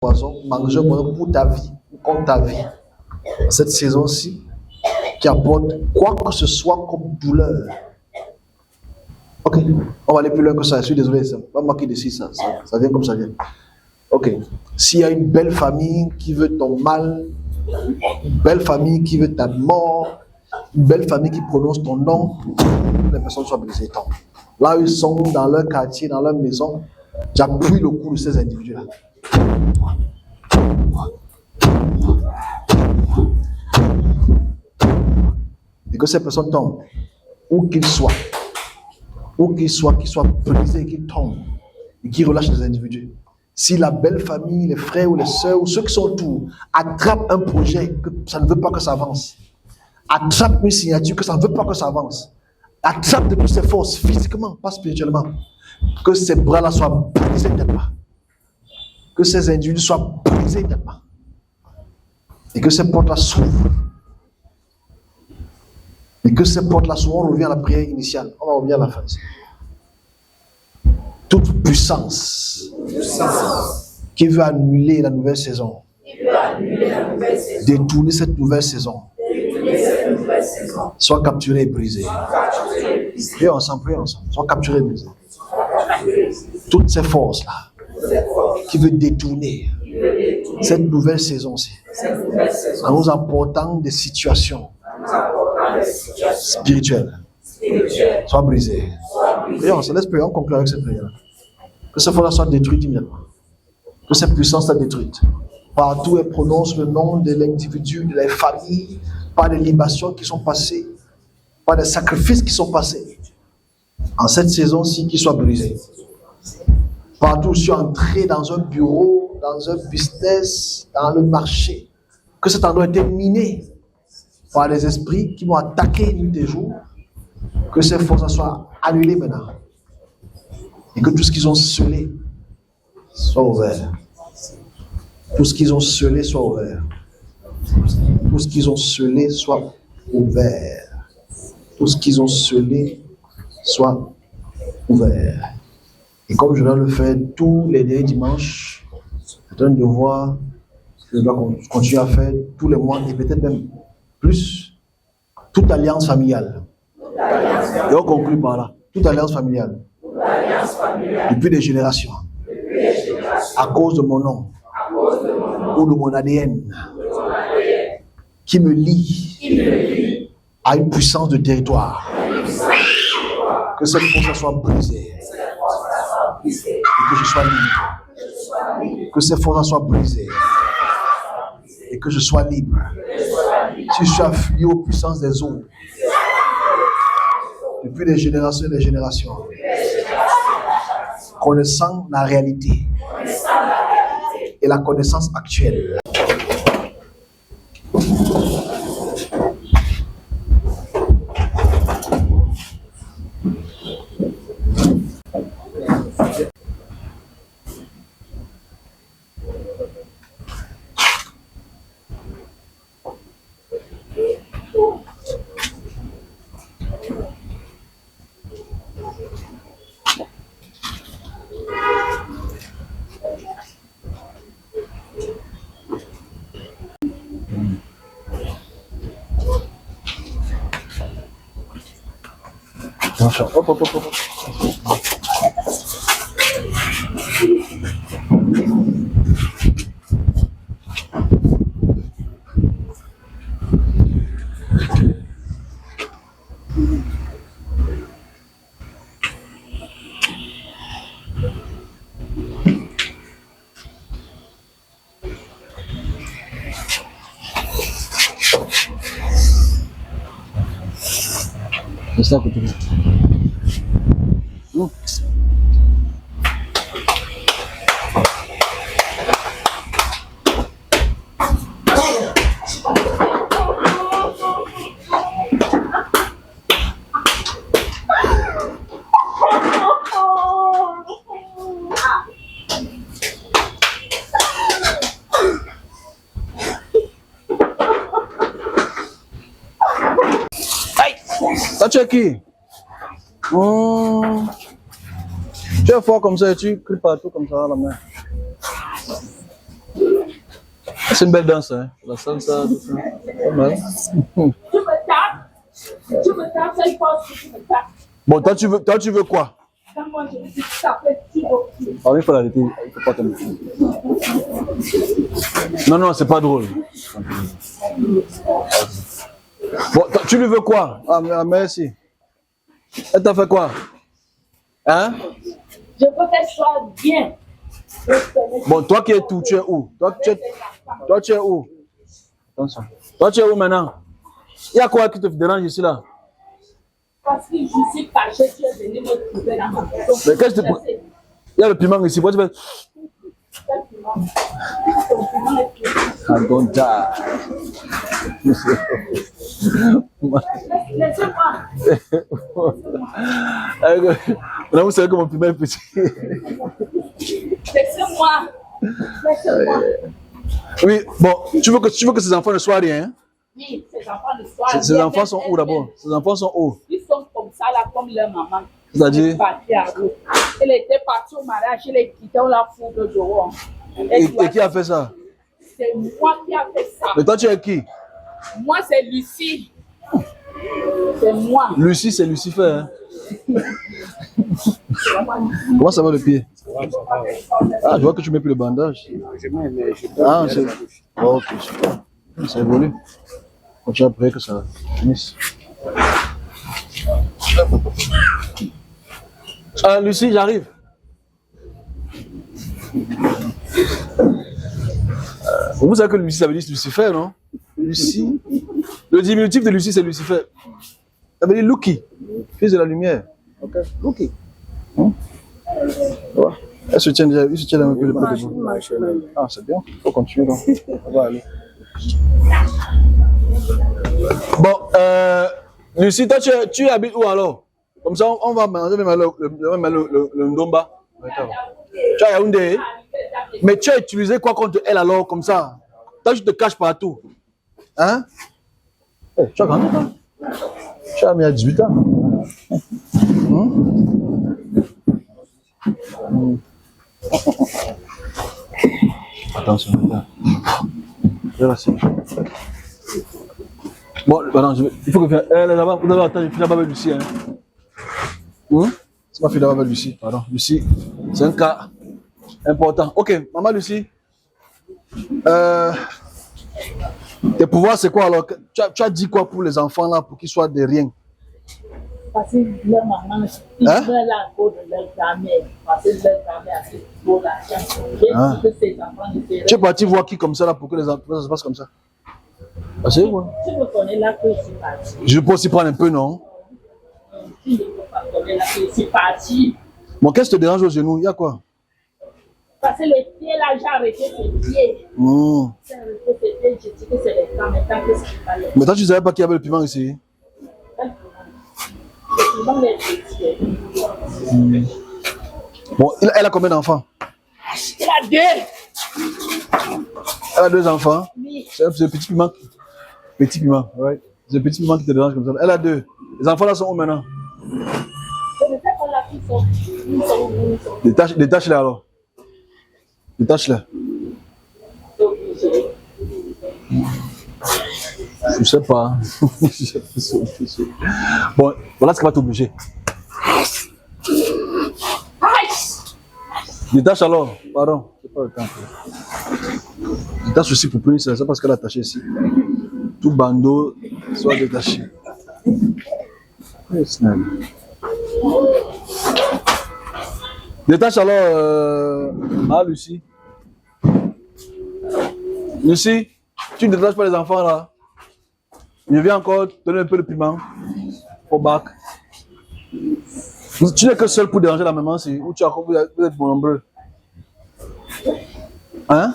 poison, manger un poison pour ta vie, contre ta vie. Cette saison-ci, qui apporte quoi que ce soit comme douleur. Ok, on va aller plus loin que ça. Je suis désolé, c'est pas moi qui décide ça. Ça vient comme ça vient. Ok, s'il y a une belle famille qui veut ton mal, une belle famille qui veut ta mort, une belle famille qui prononce ton nom, les personnes soient brisées. Là où ils sont, dans leur quartier, dans leur maison, j'appuie le cou de ces individus-là. Et que ces personnes tombent, où qu'ils soient, qu'ils soient brisés, qu'ils tombent, et qu'ils relâchent les individus. Si la belle famille, les frères ou les sœurs, ou ceux qui sont autour, attrapent un projet que ça ne veut pas que ça avance, attrape une signature que ça ne veut pas que ça avance, attrape de toutes ses forces, physiquement, pas spirituellement, que ces bras-là soient brisés tellement, que ces individus soient brisés tellement, et que ces portes-là s'ouvrent. Et que ces portes-là s'ouvrent, on revient à la prière initiale, on va revenir à la fin. Toute puissance qui veut annuler la nouvelle saison, détourner cette nouvelle saison, soit capturée et brisée. Prions ensemble, soit capturée et brisée. Toutes ces forces-là qui veulent détourner cette nouvelle saison-ci, en nous apportant des situations spirituelles, soit brisées. Prions, on se laisse prier, on conclut avec cette prière. Que ces forces-là soient détruites immédiatement. Que cette puissance soit détruite. Partout, elle prononce le nom de l'individu, de la famille, par des libations qui sont passées, par des sacrifices qui sont passés. En cette saison-ci, qu'ils soient brisés. Partout, je suis entré dans un bureau, dans un business, dans le marché, que cet endroit a été miné par les esprits qui m'ont attaqué nuit et jour, que ces forces soient annulées maintenant. Et que tout ce qu'ils ont scellé soit ouvert. Tout ce qu'ils ont scellé soit ouvert. Tout ce qu'ils ont scellé soit ouvert. Tout ce qu'ils ont scellé soit ouvert. Et comme je dois le faire tous les derniers dimanches, c'est un devoir que je dois continuer à faire tous les mois et peut-être même plus. Toute alliance familiale. Et on conclut par là. Toute alliance familiale. Depuis des générations. À cause de mon nom. Ou de mon ADN. Qui me lie à une puissance de territoire. Que cette force soit brisée. Et que je sois libre. Que ces forces soient brisées. Et que je sois libre. Si je suis affilié aux puissances des eaux, depuis des générations et des générations, connaissant la réalité et la connaissance actuelle. Hop, hop, hop, hop. C'est ça que tu veux. Ça, tu es qui? Tu es fort comme ça et tu cries partout comme ça à la main. C'est une belle danse, hein. La salsa, tout ça. Pas mal. Tu me tapes, ça, il pense que tu me tapes. Bon, toi, tu veux quoi? Quand moi, je me dis taper, tu veux. Ah, il faut l'arrêter. Il faut pas tomber. Non, non, c'est pas drôle. Bon, tu lui veux quoi? Ah, merci. Elle t'a fait quoi? Hein? Je veux qu'elle soit bien. Bon, toi qui es tout, tu es où? Toi, tu es où? Attention. Toi, tu es où maintenant? Il y a quoi qui te dérange ici là? Parce que je suis fâchée, tu es venu me trouver dans ma maison. Mais qu'est-ce que tu... Il y a le piment ici. Pourquoi tu fais... Quel piment? Ton piment est plus. I don't die. Laissez-moi. Là, vous savez que mon piment est petit. Laissez-moi. Laissez-moi. Oui, bon, tu veux que ces enfants ne soient rien, hein? Oui, ces enfants ne soient rien. Ces enfants sont où d'abord? Ces enfants sont où? Ils sont comme ça, là, comme leur maman. C'est-à-dire? Elle était partie au mariage, elle est quittée, on l'a foudre dehors. Et qui a fait ça? C'est moi qui a fait ça. Mais toi, tu es qui? Moi, c'est Lucie. C'est moi. Lucie, c'est Lucifer, hein? Comment ça va le pied? Ah, je vois que tu mets plus le bandage. Ah, c'est... Ok, super. Ça évolue. Continue après que ça finisse. Ah, Lucie, j'arrive. Vous savez que Lucie, ça veut dire Lucifer, non? Lucie. Le diminutif de Lucie, c'est Lucifer. Ça veut dire Lucky, fils de la lumière. Ok, Lucky. Ouais. Elle se tient déjà, il se tient un peu le côté de vous. Ah, c'est bien. Il faut continuer donc. On va aller. Bon, Lucie, toi, tu habites où alors? Comme ça, on va manger même le Ndomba. Tu as Yaoundé. Mais tu as utilisé quoi contre elle alors, comme ça? Toi, tu te caches partout. Hein? Hey, tu as grandi, toi? Tu as mis à 18 ans. Attention, bon, pardon, il faut que là-bas, vous devez attendre, je finis d'abord avec Lucie. Hein. C'est ma fille d'abord avec Lucie, pardon. Lucie, c'est un cas important. Ok, maman Lucie. Tes pouvoirs, c'est quoi alors? Tu as dit quoi pour les enfants là, pour qu'ils soient des riens? Parce que leur maman, ils veulent la peau de leur grand-mère. Parce que leur grand-mère a fait trop d'argent. J'ai dit que ces enfants ne seraient. Tu es parti voir qui comme ça là pour que les enfants se passent comme ça? Ah, c'est quoi? Tu me connais là que je suis parti. Je peux aussi prendre un peu, non? Tu ne peux pas connaître là que je suis parti. Bon, qu'est-ce qui te dérange aux genoux? Il y a quoi? Parce que les pieds là, j'ai arrêté ses pieds. J'ai arrêté ses pieds, j'ai dit que c'est les grands, mais tant que c'est pas les. Mais toi, tu ne savais pas qu'il y avait le piment ici? Le piment est petit. Bon, elle a combien d'enfants? Elle a deux. Elle a 2 enfants? Oui. C'est le petit piment. Petit piment, right? C'est le petit piment qui te dérange comme ça. Elle a 2. Les enfants là sont où maintenant? Je ne sais pas là qui sont. Ils sont. Détache-les alors. Détache-les. Je sais pas. Bon, voilà ce qui va t'obliger. Détache alors. Pardon. C'est pas le temps. Détache aussi pour punir ça. C'est parce qu'elle a attaché ici. Tout bandeau soit détaché. Détache alors, Lucie. Lucie, tu ne détaches pas les enfants là. Je viens encore te donner un peu de piment au bac. Tu n'es que seul pour déranger la maman, ou tu as vous êtes nombreux. Hein?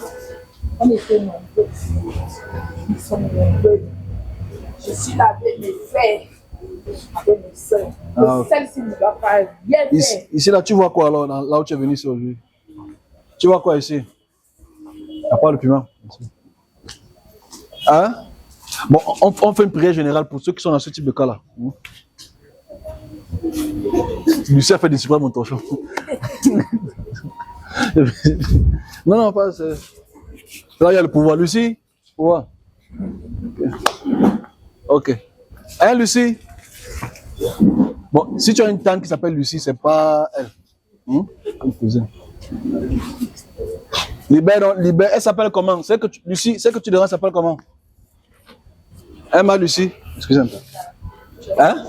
On était nombreux. Ils sont nombreux. Je suis là avec mes frères, avec mes soeurs. Celle-ci ne va pas bien faire. Ici, là, tu vois quoi alors, là où tu es venu ici aujourd'hui? Tu vois quoi ici? À part le piment. Hein? Bon, on fait une prière générale pour ceux qui sont dans ce type de cas-là. Lucie a fait des super mon torchon. Non, pas. Là, il y a le pouvoir. Lucie, pouvoir. Ok. Hein, Lucie? Bon, si tu as une tante qui s'appelle Lucie, c'est pas elle. Comme cousine. Libère, elle s'appelle comment? Lucie, c'est que tu diras, s'appelle comment? Hein, ma Lucie? Excusez-moi. Hein?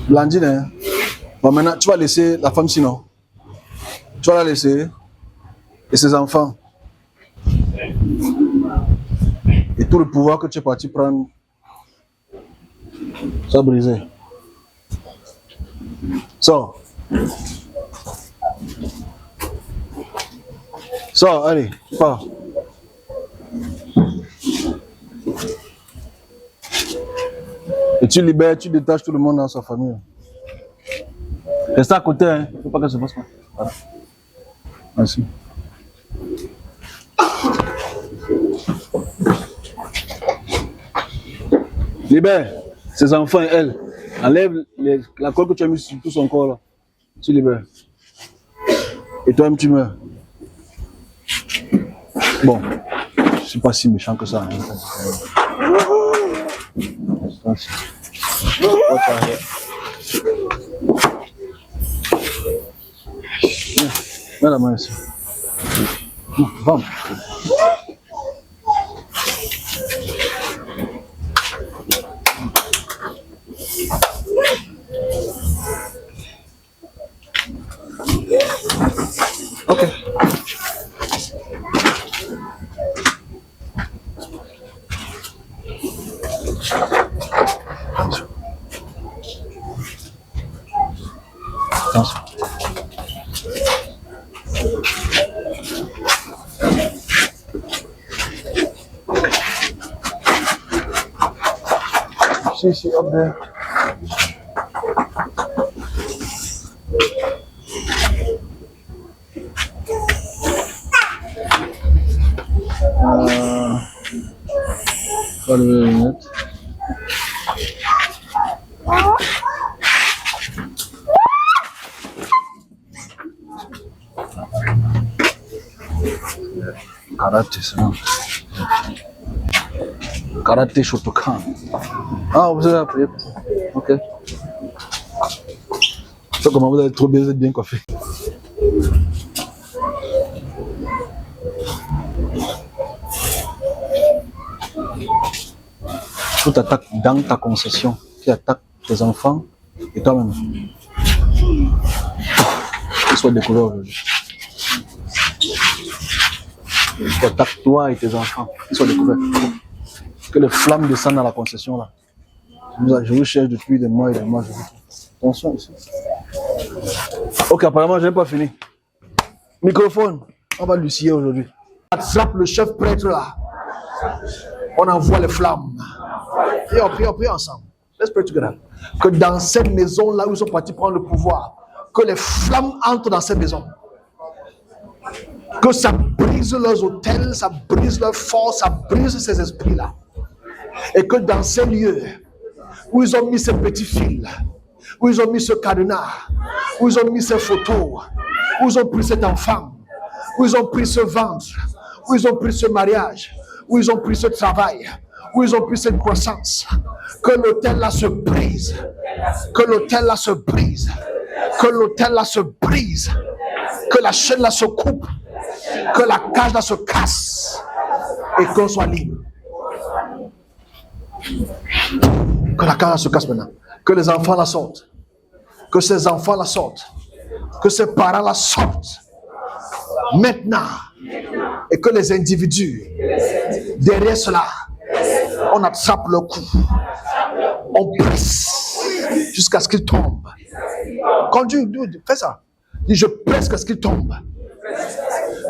Blandine, hein? Bon, maintenant, tu vas laisser la femme sinon. Tu vas la laisser. Et ses enfants. Et tout le pouvoir que tu es parti prendre. Ça a brisé. Sors. Sors, allez, pars. Et tu libères, tu détaches tout le monde dans sa famille. Reste à côté, hein. Il ne faut pas que ça se passe pas. Voilà. Merci. Libère ses enfants et elle. Enlève la colle que tu as mis sur tout son corps là. Tu libères. Et toi-même tu meurs. Bon, je ne suis pas si méchant que ça. Mets la main ici. Vamos. Ok. Attention. See, up there. Wait a minute. Karate, ça. Karate Shotokan. Ah, vous avez appris. Ok. Ça, comment vous êtes trop bien, vous êtes bien coiffé. Tout attaque dans ta concession, qui attaque tes enfants et toi-même. Qu'ils soient découverts aujourd'hui. Qui attaque toi et tes enfants, qu'ils soient découverts. Que les flammes descendent dans la concession là. Je vous cherche depuis des mois et des mois. Attention ici. Ok, apparemment, je n'ai pas fini. Microphone, on va Lucie aujourd'hui. Attrape le chef prêtre là. On envoie les flammes. Et on prie ensemble. Let's pray together. Que dans cette maison là où ils sont partis prendre le pouvoir, que les flammes entrent dans cette maison. Que ça brise leurs hôtels, ça brise leurs forces, ça brise ces esprits là. Et que dans ces lieux où ils ont mis ces petits fils, où ils ont mis ce cadenas, où ils ont mis ces photos, où ils ont pris cet enfant, où ils ont pris ce ventre, où ils ont pris ce mariage, où ils ont pris ce travail, où ils ont pris cette croissance, que l'hôtel là se brise, que l'hôtel là se brise, que l'hôtel là se brise, que la chaîne là se coupe, que la cage là se casse et qu'on soit libre. Que la cage là se casse maintenant, que les enfants là sortent, que ces enfants là sortent, que ces parents là sortent maintenant, et que les individus derrière cela, on attrape le cou, on presse jusqu'à ce qu'il tombe. Quand Dieu fait ça, dit je presse jusqu'à ce qu'il tombe.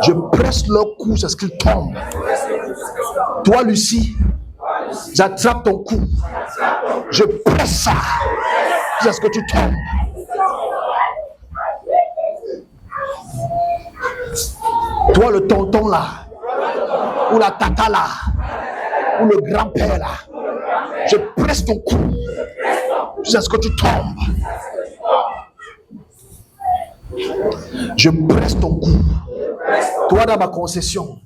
Je presse leur cou jusqu'à ce qu'il tombe. Toi Lucie, j'attrape ton cou. Je presse ça jusqu'à ce que tu tombes. Toi le tonton là, ou la tata là, ou le grand-père là, je presse ton cou jusqu'à ce que tu tombes. Je presse ton cou Toi dans ma concession,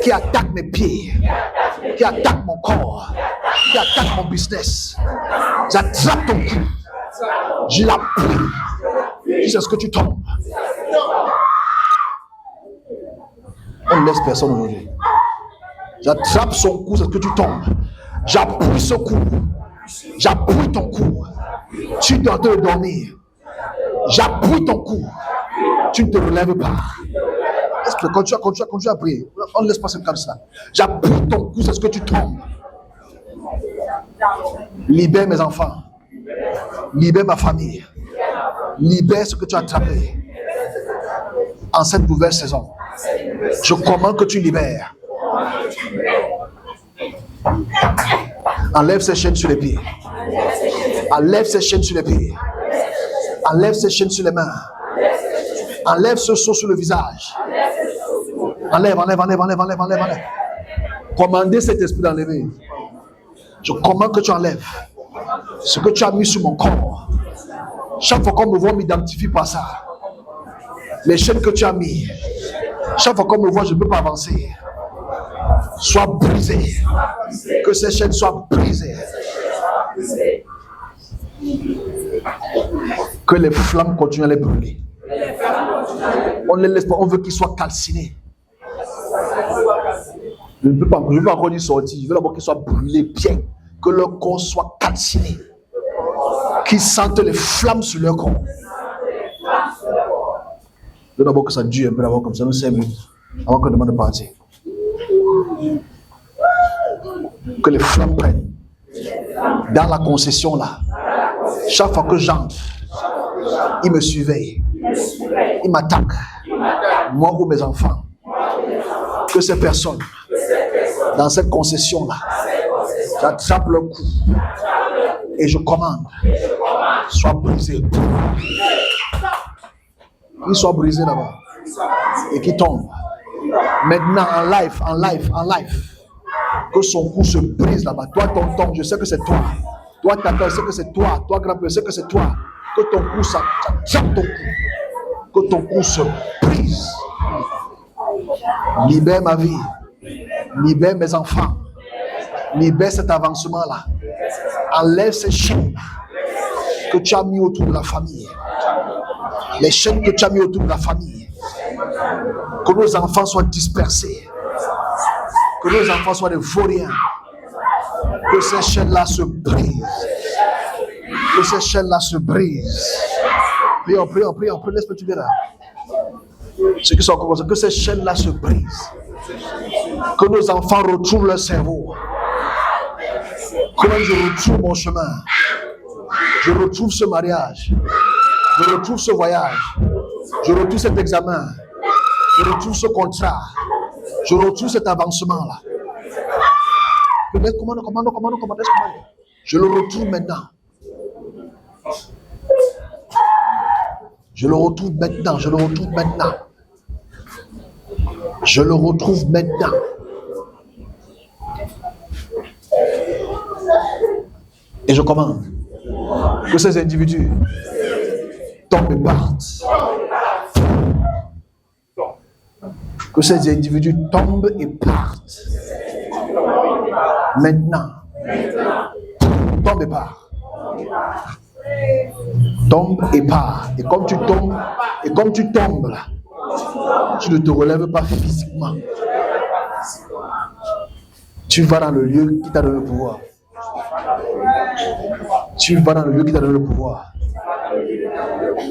qui attaque mes pieds, qui attaque mon corps, qui attaque mon business, j'attrape ton cou, je l'appuie jusqu'à ce que tu tombes. On ne laisse personne aujourd'hui. J'attrape son cou jusqu'à ce que tu tombes. J'appuie ce cou. J'appuie ton cou. Tu es en train de dormir. J'appuie ton cou. Tu ne te relèves pas. Est-ce que continue à prier? On ne laisse pas ça comme ça. J'appuie ton cou jusqu'à ce que tu tombes. Libère mes enfants. Libère ma famille. Libère ce que tu as attrapé. En cette nouvelle saison, je commande que tu libères. Enlève ces chaînes sur les pieds. Enlève ces chaînes sur les pieds. Enlève ces chaînes sur les mains. Enlève ce seau sur le visage. Enlève. Commandez cet esprit d'enlever. Je commande que tu enlèves ce que tu as mis sur mon corps. Chaque fois qu'on me voit, m'identifie par ça. Les chaînes que tu as mis, chaque fois qu'on me voit, je ne peux pas avancer. Sois brisé. Que ces chaînes soient brisées. Que les flammes continuent à les brûler. On ne les laisse pas, on veut qu'ils soient calcinés. Je ne peux pas encore y sortir. Je veux d'abord qu'ils soient brûlés bien. Que leur corps soit calciné. Qu'ils sentent les flammes sur leur corps. Je veux d'abord que ça dure un peu d'abord comme ça, nous 5 minutes, avant qu'on demande de partir. Que les flammes prennent. Dans la concession là, chaque fois que j'entre, ils me surveillent. Ils m'attaquent. Moi ou mes enfants. Que ces personnes, dans cette concession là, j'attrape le cou et je commande, soient brisés. Qu'ils soient brisés d'abord et qu'ils tombent. Maintenant en live. Que son cou se brise là-bas. Toi, tonton, je sais que c'est toi. Toi, tata, je sais que c'est toi. Toi, grand-père, je sais que c'est toi. Que ton cou, ça trappe ton cou. Que ton cou se brise. Libère ma vie. Libère mes enfants. Libère cet avancement-là. Enlève ces chaînes que tu as mis autour de la famille. Les chaînes que tu as mis autour de la famille. Que nos enfants soient dispersés. Que nos enfants soient des vauriens. Que ces chaînes-là se brisent. Que ces chaînes-là se brisent. Prions, laisse-moi tu bien là. Ceux qui sont encore comme ça, que ces chaînes-là se brisent. Que nos enfants retrouvent leur cerveau. Que je retrouve mon chemin. Je retrouve ce mariage. Je retrouve ce voyage. Je retrouve cet examen. Je retrouve ce contrat. Je retrouve cet avancement-là. Commande. Je le retrouve maintenant. Je le retrouve maintenant. Et je commande que ces individus tombent et partent. Que ces individus tombent et partent. Maintenant. Tombe et part. Tombe et part. Et comme tu tombes là, tu ne te relèves pas physiquement. Tu vas dans le lieu qui t'a donné le pouvoir.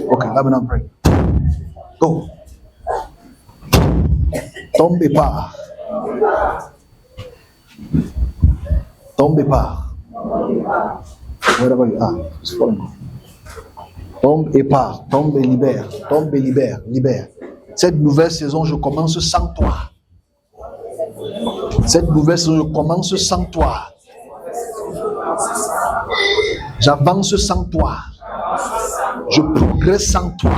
Ok, là maintenant, pray. Go. Tombe et part. Wherever you are, just follow me. Tombe et part. Tombe et libère. Libère. Cette nouvelle saison, je commence sans toi. J'avance sans toi. Je progresse sans toi.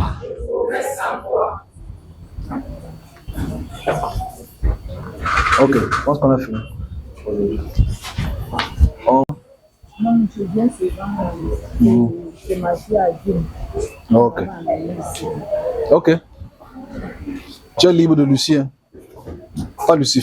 Ok, je pense qu'on a fini. Non, je viens souvent c'est ma fille à Dieu. Ok. Tu es libre de Lucien. Pas Lucifer.